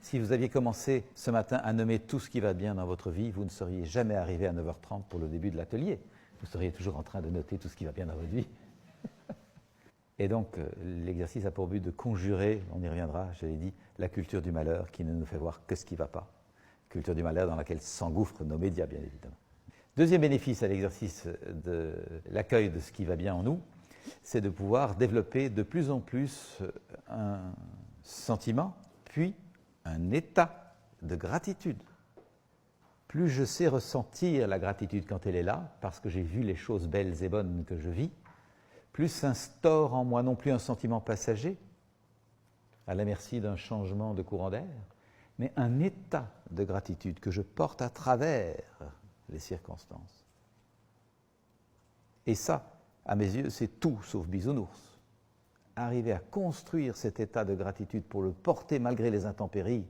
si vous aviez commencé ce matin à nommer tout ce qui va bien dans votre vie, vous ne seriez jamais arrivé à 9h30 pour le début de l'atelier. Vous seriez toujours en train de noter tout ce qui va bien dans votre vie. Et donc, l'exercice a pour but de conjurer, on y reviendra, je l'ai dit, la culture du malheur qui ne nous fait voir que ce qui ne va pas. Culture du malheur dans laquelle s'engouffrent nos médias, bien évidemment. Deuxième bénéfice à l'exercice de l'accueil de ce qui va bien en nous, c'est de pouvoir développer de plus en plus un sentiment, puis un état de gratitude. Plus je sais ressentir la gratitude quand elle est là, parce que j'ai vu les choses belles et bonnes que je vis, plus s'instaure en moi non plus un sentiment passager, à la merci d'un changement de courant d'air, mais un état de gratitude que je porte à travers les circonstances. Et ça, à mes yeux, c'est tout sauf bisounours. Arriver à construire cet état de gratitude pour le porter malgré les intempéries,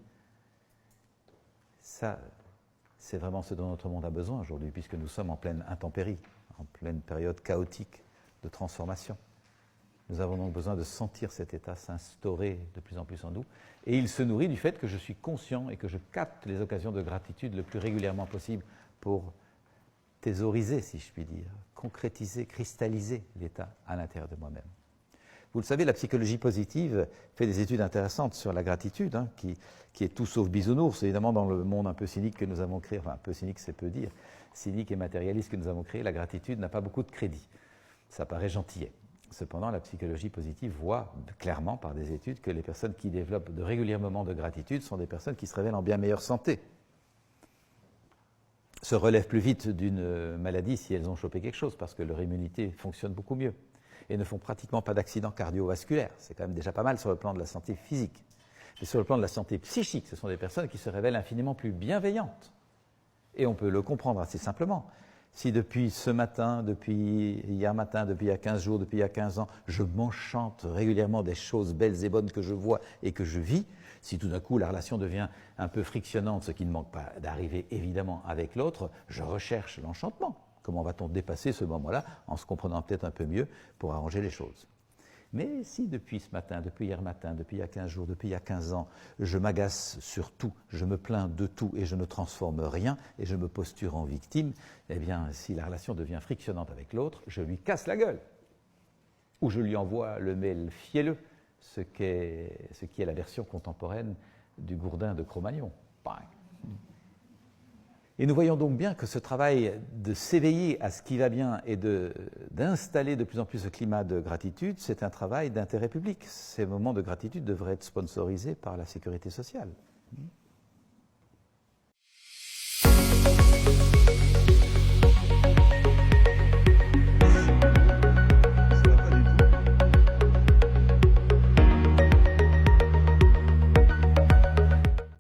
ça, c'est vraiment ce dont notre monde a besoin aujourd'hui, puisque nous sommes en pleine intempérie, en pleine période chaotique de transformation. Nous avons donc besoin de sentir cet état s'instaurer de plus en plus en nous. Et il se nourrit du fait que je suis conscient et que je capte les occasions de gratitude le plus régulièrement possible pour thésauriser, si je puis dire, concrétiser, cristalliser l'état à l'intérieur de moi-même. Vous le savez, la psychologie positive fait des études intéressantes sur la gratitude, qui est tout sauf bisounours. Évidemment, dans le monde un peu cynique que nous avons créé, enfin un peu cynique c'est peu dire, cynique et matérialiste que nous avons créé, la gratitude n'a pas beaucoup de crédit. Ça paraît gentillet. Cependant, la psychologie positive voit clairement par des études que les personnes qui développent de réguliers moments de gratitude sont des personnes qui se révèlent en bien meilleure santé, se relèvent plus vite d'une maladie si elles ont chopé quelque chose, parce que leur immunité fonctionne beaucoup mieux, et ne font pratiquement pas d'accidents cardiovasculaires. C'est quand même déjà pas mal sur le plan de la santé physique. Mais sur le plan de la santé psychique, ce sont des personnes qui se révèlent infiniment plus bienveillantes. Et on peut le comprendre assez simplement. Si depuis ce matin, depuis hier matin, depuis il y a 15 jours, depuis il y a 15 ans, je m'enchante régulièrement des choses belles et bonnes que je vois et que je vis, si tout d'un coup la relation devient un peu frictionnante, ce qui ne manque pas d'arriver évidemment avec l'autre, je recherche l'enchantement. Comment va-t-on dépasser ce moment-là en se comprenant peut-être un peu mieux pour arranger les choses? Mais si depuis ce matin, depuis hier matin, depuis il y a 15 jours, depuis il y a 15 ans, je m'agace sur tout, je me plains de tout et je ne transforme rien et je me posture en victime, eh bien, si la relation devient frictionnante avec l'autre, je lui casse la gueule. Ou je lui envoie le mail fielleux, ce qui est la version contemporaine du gourdin de Cro-Magnon. Bang. Et nous voyons donc bien que ce travail de s'éveiller à ce qui va bien et d'installer de plus en plus ce climat de gratitude, c'est un travail d'intérêt public. Ces moments de gratitude devraient être sponsorisés par la sécurité sociale.